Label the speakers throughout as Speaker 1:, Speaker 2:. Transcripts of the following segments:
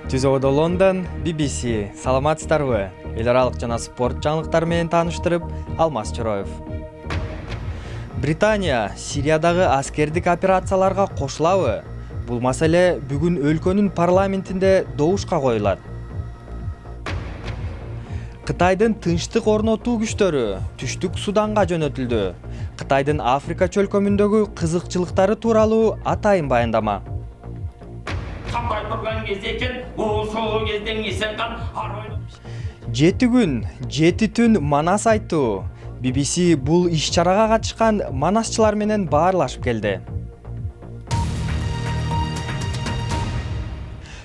Speaker 1: Түзөөдө Лондон, BBC, саламатсыздарбы? Эл аралык жана спорт жаңылыктары менен тааныштырып, Алмаз Чороев. Британия Сириядагы аскердик операцияларга кошулабы? Бул маселе бүгүн өлкөнүн парламентинде добушка коюлат. Кытайдын тынчтык орнотуу күчтөрү Түштүк Суданга жөнөтүлдү. Кытайдын Африка чөлкөмүндөгү кызыкчылыктары тууралуу атайын баяндама.
Speaker 2: Кандай турган кезде экен, ошол кезден эсен кал
Speaker 1: Жети күн, жети түн Манас айтуу. BBC бул иш-чарага катышкан манасчылар менен баарлашып келди.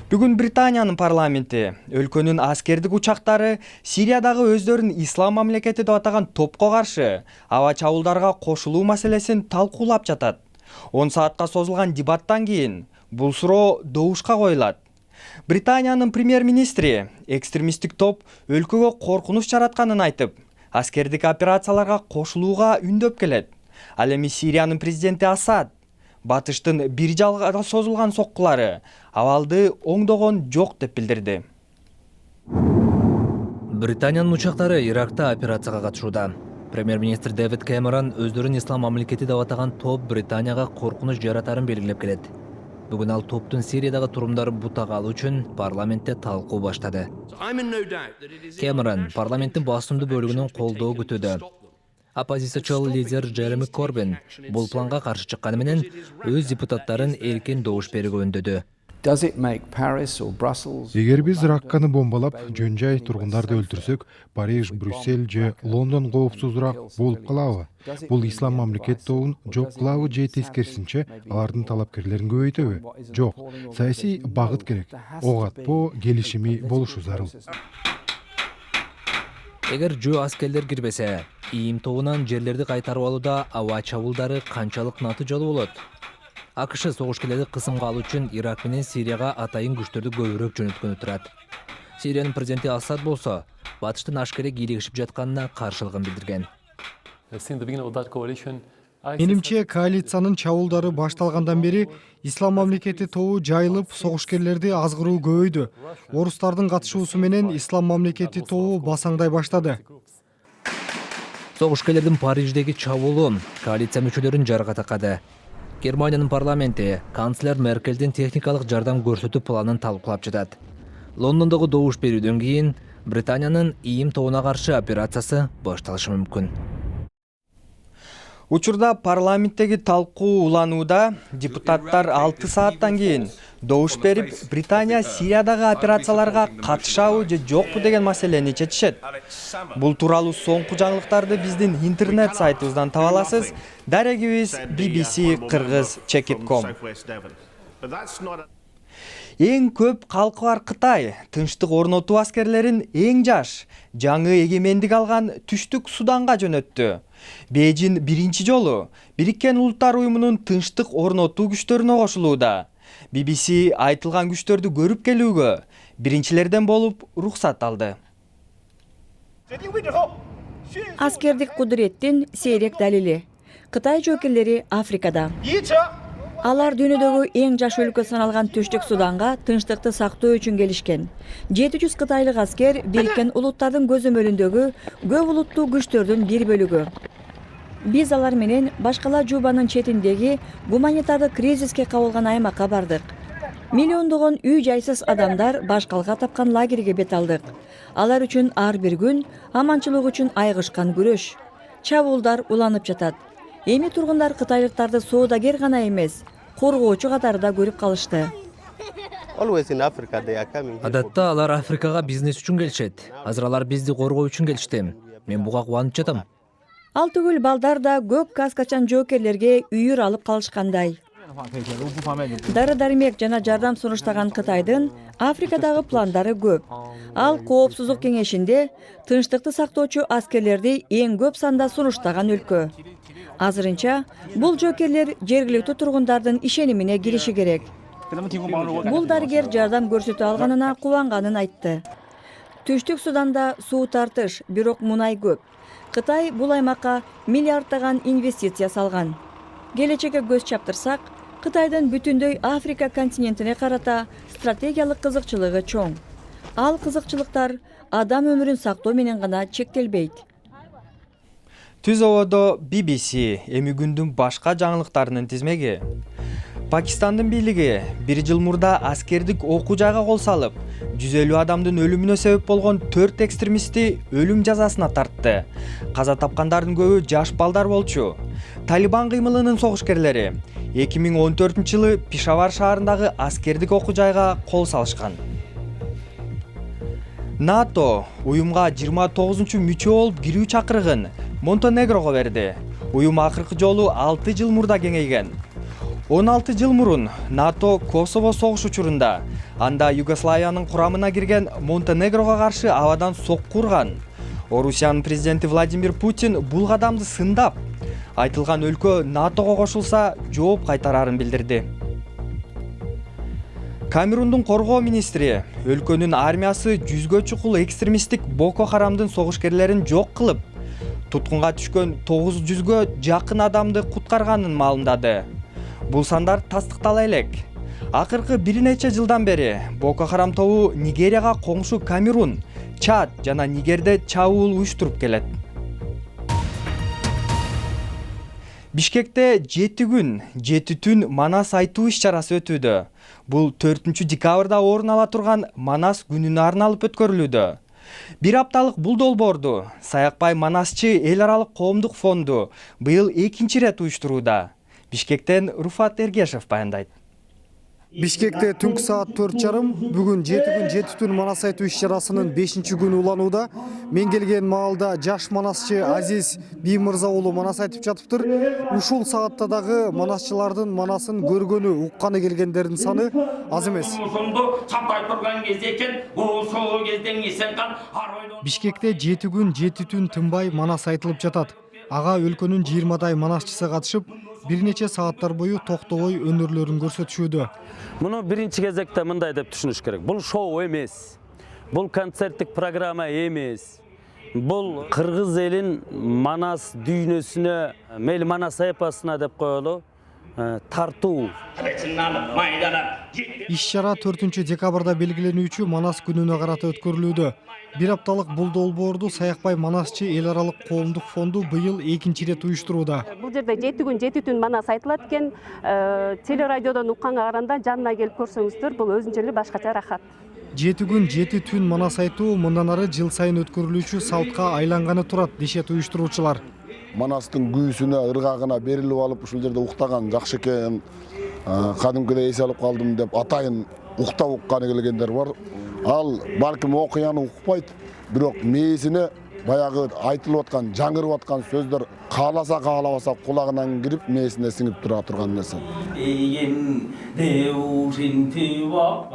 Speaker 1: Бүгүн Британиянын парламенти өлкөнүн аскердик учактары Сириядагы өздөрүн ислам мамлекети деп атаган топко каршы аба чабуулдарга кошулуу маселесин талкуулап жатат. 10 саатка созулган дебаттан кийин бул суроо добушка коюлат. Британиянын премьер-министри экстремисттик топ өлкөгө коркунуч жаратканын айтып, аскердик операцияларга кошулууга үндөп келет. Ал эми Сириянын президенти Асад батыштын бир жылга созулган соккулары абалды оңдогон жок деп билдирди.
Speaker 3: Британиянын учактары Иракта операцияга катышууда. Премьер-министр Дэвид Кэмерон өздөрүн ислам мамлекети деп атаган топ Британияга коркунуч жаратарын белгилеп келет. Бүгүн ал топтун Сириядагы турумдарын бутага алуу үчүн парламентте талкуу баштады. Кэмерон парламенттин басымдуу бөлүгүнүн колдоо күтүүдө. Оппозициячыл лидер Джереми Корбин бул планга каршы чыкканы менен өз депутаттарын эркин добуш берүүгө үндөдү.
Speaker 4: Эгер биз Ракканы бомбалап, жөн жай тургундарды өлтүрсөк, Париж, Брюссель же Лондон коопсузураак болуп калабы? Бул ислам мамлекет тобун жок кылабы же тескерисинче алардын талапкерлерин көбөйтөбү? Жок, саясий багыт керек. Ок атпоо, келишими болушу зарыл.
Speaker 3: Эгер жөө аскерлер кирбесе, ИИМ тобунан жерлерди кайтарып алууда аба чабуулдары канчалык натыйжалуу болот? АКШ согушкерлерди кысымга алуу үчүн Ирак менен Сирияга атайын күчтөрдү көбүрөөк жөнөткөнү турат. Сириянын президенти Асад болсо, батыштын ашкере кийлигишип жатканына каршылыгын билдирген.
Speaker 5: Менимче, коалициянын чабуулдары башталгандан бери ислам мамлекети тобу жайылып, согушкерлерди азгыруу көбөйдү. Орустардын катышуусу менен ислам мамлекети тобу басаңдай баштады.
Speaker 3: Согушкерлердин Париждеги чабуулу коалиция мүчөлөрүн жарга такады. Германиянын парламенти канцлер Меркелдин техникалык жардам көрсөтүү планын талкуулап жатат. Лондондогу добуш берүүдөн кийин Британиянын ИИМ тобуна каршы операциясы башталышы мүмкүн.
Speaker 1: Учурда парламенттеги талкуу уланууда, депутаттар 6 сааттан кийин добуш берип, Британия Сириядагы операцияларга катышабы же жокпу деген маселени чечишет. Бул тууралуу соңку жаңылыктарды биздин интернет сайтыбыздан таба аласыз. Дарегибиз bbc-kyrgyz.com. Эң көп калкы бар Кытай тынчтык орнотуу аскерлерин эң жаш, жаңы эгемендик алган Түштүк Суданга жөнөттү. Бейжин биринчи жолу Бириккен Улуттар уюмунун тынчтык орнотуу күчтөрүнө кошулууда. BBC айтылган күчтөрдү көрүп келүүгө биринчилерден болуп уруксат алды.
Speaker 6: Аскердик кудуреттин сейрек далили. Кытай жоокерлери Африкада. Алар дүйнөдөгү эң жаш өлкө саналган Түштүк Суданга тынчтыкты сактоо үчүн келишкен. 700 кытайлык аскер Бириккен Улуттардын көзөмөлүндөгү көп улуттуу күчтөрдүн бир бөлүгү. Биз алар менен башкала Жубанын четиндеги гуманитардык кризиске кабылган аймакка бардык. Миллиондогон үй жайсыз адамдар башкалга тапкан лагерге бет алдык. Алар үчүн ар бир күн аманчылык үчүн айгышкан күрөш. Чабуулдар уланып жатат. Эми тургундар кытайлыктарды соодагер гана эмес, коргоочу катарында көрүп калышты.
Speaker 3: Адатта алар Африкага бизнес үчүн келишет. Азыр алар бизди коргоо үчүн келишти. Мен буга кубанып жатам.
Speaker 6: Ал түгүл балдар да көк каскачан жоокерлерге үйүр алып калышкандай. Дары-дармек жана жардам сунуштаган Кытайдын Африкадагы пландары көп. Ал Коопсуздук кеңешинде тынчтыкты сактоочу аскерлерди эң көп санда сунуштаган өлкө. Азырынча бул жоокерлер жергиликтүү тургундардын ишенимине кириши керек. Бул дарыгер жардам көрсөтө алганына кубанганын айтты. Түштүк Суданда суу тартыш, бирок мунай көп. Кытай бул аймакка миллиарддаган инвестиция салган. Келечекке көз чаптырсак, Кытайдын бүтүндөй Африка континентине карата стратегиялык кызыкчылыгы чоң. Ал кызыкчылыктар адам өмүрүн сактоо менен гана чектелбейт.
Speaker 1: Түз ободо BBC эми күндүн башка жаңылыктарынын тизмеги. Пакистандын бийлиги 1 жыл мурда аскердик окуу жайга кол салып, 150 адамдын өлүмүнө себеп болгон 4 экстремистти өлүм жазасына тартты. Каза тапкандардын көбү жаш балдар болчу. Талибан кыймылынын согушкерлери 2014-жылы Пешавар шаарындагы аскердик окуу жайга кол салышкан. НАТО уюмга 29-мүчө болуп кирүү чакырыгын Монтенегрого берди. Уюм акыркы жолу 6 жыл мурда кеңейген. 16 жыл мурун НАТО Косово согуш учурунда анда Югославиянын курамына кирген Монтенегрого каршы абадан сокку урган. Орусиянын президенти Владимир Путин бул кадамды сындап, айтылган өлкө НАТОго кошулса жооп кайтарарын билдирди. Камерундун коргоо министри өлкөнүн армиясы 100гө чукул экстремисттик Боко Харамдын согушкерлерин жок кылып, туткунга түшкөн 900гө жакын адамды куткарганын маалымдады. Бул сандар тастыктала элек. Акыркы бир нече жылдан бери Боко Харам тобу Нигерияга коңшу Камерун, Чад жана Нигерде чабуул уюштуруп келет. Бишкекте 7 күн, 7 түн Манас айтуу иш-чарасы өтүүдө. Бул 4-декабрда орун ала турган Манас күнүнө арналып өткөрүлүүдө. Бир апталык бул долбоорду Саякбай Манасчы эл аралык коомдук фонду быйыл 2-чи рет уюштурууда. Бишкектен Руфат Эргешев баяндайт.
Speaker 5: Бишкекте түнкү саат 4:30 бүгүн 7 күн 7 түн Манас айтуу иш-чарасынын 5-чи күнү уланууда. Мен келген маалда жаш манасчы Азиз Биймырза уулу Манас айтып жатыптыр. Ушул саатта дагы манасчылардын Манасын көргөнү, укканы келгендердин саны аз эмес.
Speaker 2: Ошондо чапай турган кезде экен, ошол кезден эсенкан
Speaker 5: Бишкекте 7 күн 7 түн тынбай Манас айтылып жатат. Ага өлкөнүн 20дай манасчысы катышып, бир нече сааттар бою токтобой өнөрлөрүн көрсөтүшүүдө.
Speaker 7: Муну биринчи кезекте мындай деп түшүнүш керек. Бул шоу эмес. Бул концерттик программа эмес. Бул кыргыз элин Манас дүйнөсүнө, мейли Манас эпосуна деп коелу, тартуу.
Speaker 5: Иш-чара 4-декабрда белгиленүүчү Манас күнүнө карата өткөрүлүүдө. Бир апталык бул долбоорду Саякбай Манасчы эл аралык коомдук фонду быйыл 2-чи рет уюштурууда.
Speaker 8: Бул жерде 7 күн 7 түн Манас айтылат экен. Телерадиодон укканга караганда жанына келип көрсөңүздөр, бул өзүнчө эле башкача рахат.
Speaker 5: 7 күн 7 түн Манас айтуу мындан ары жыл сайын өткөрүлүүчү салтка айланганы турат, дешет уюштуруучулар.
Speaker 9: Манастын күйүүсүнө, ыргагына берилип алып, ушул жерде уктаган жакшы экен, кадимкидей эс алып калдым деп атайын уктап укканы келгендер бар. Ал балким окуяны укпайт, бирок мээсине баягы айтылып аткан, жаңырып аткан сөздөр кааласа каалабаса кулагынан кирип, мээсине сиңип тура турган нерсе.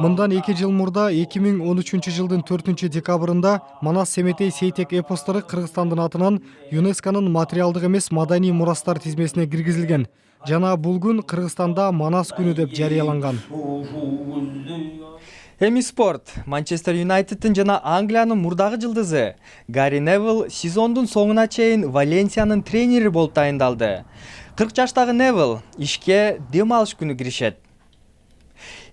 Speaker 5: Мындан 2 жыл мурда 2013-жылдын 4-декабрында Манас Семетей Сейтек эпостары Кыргызстандын атынан ЮНЕСКОнун материалдык эмес маданий мурастар тизмесине киргизилген. Жана бул күн Кыргызстанда Манас күнү деп жарыяланган.
Speaker 1: Эми спорт. Манчестер Юнайтедтин жана Англиянын мурдагы жылдызы Гарри Невилл сезондун соңуна чейин Валенсиянын тренери болуп тайындалды. 40 жаштагы Невилл ишке дем алыш күнү киришет.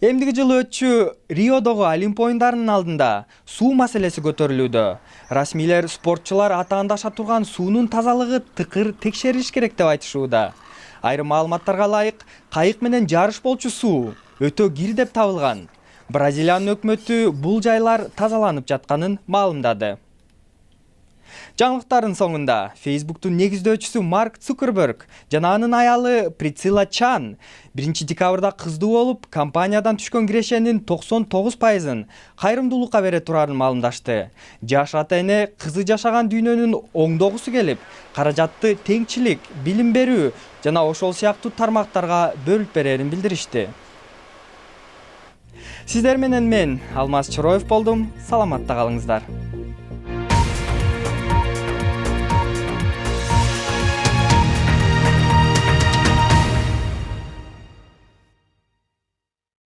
Speaker 1: Эмдиги жылы өтчү Риодогу Олимп оюндарынын алдында суу маселеси көтөрүлүүдө. Расмийлер спортчулар атаандаша турган суунун тазалыгы тыкыр текшерилиш керек деп айтышууда. Айрым маалыматтарга ылайык, кайык менен жарыш болчу суу өтө кир деп табылган. Бразилиянын өкмөтү бул жайлар тазаланып жатканын маалымдады. Жаңылыктардын соңунда Facebooktун негиздөөчүсү Марк Цукерберг жана анын аялы Прицилла Чан 1-декабрда кыздуу болуп, компаниядан түшкөн кирешенин 99%-ын кайрымдуулукка бере турарын маалымдашты. Жаш ата-эне кызы жашаган дүйнөнүн оңдогусу келип, каражатты теңчилик, билим берүү жана ошол сыяктуу тармактарга бөлүп берерин билдиришти. Сиздер менен мен Алмаз Чороев болдум. Саламатта калыңыздар.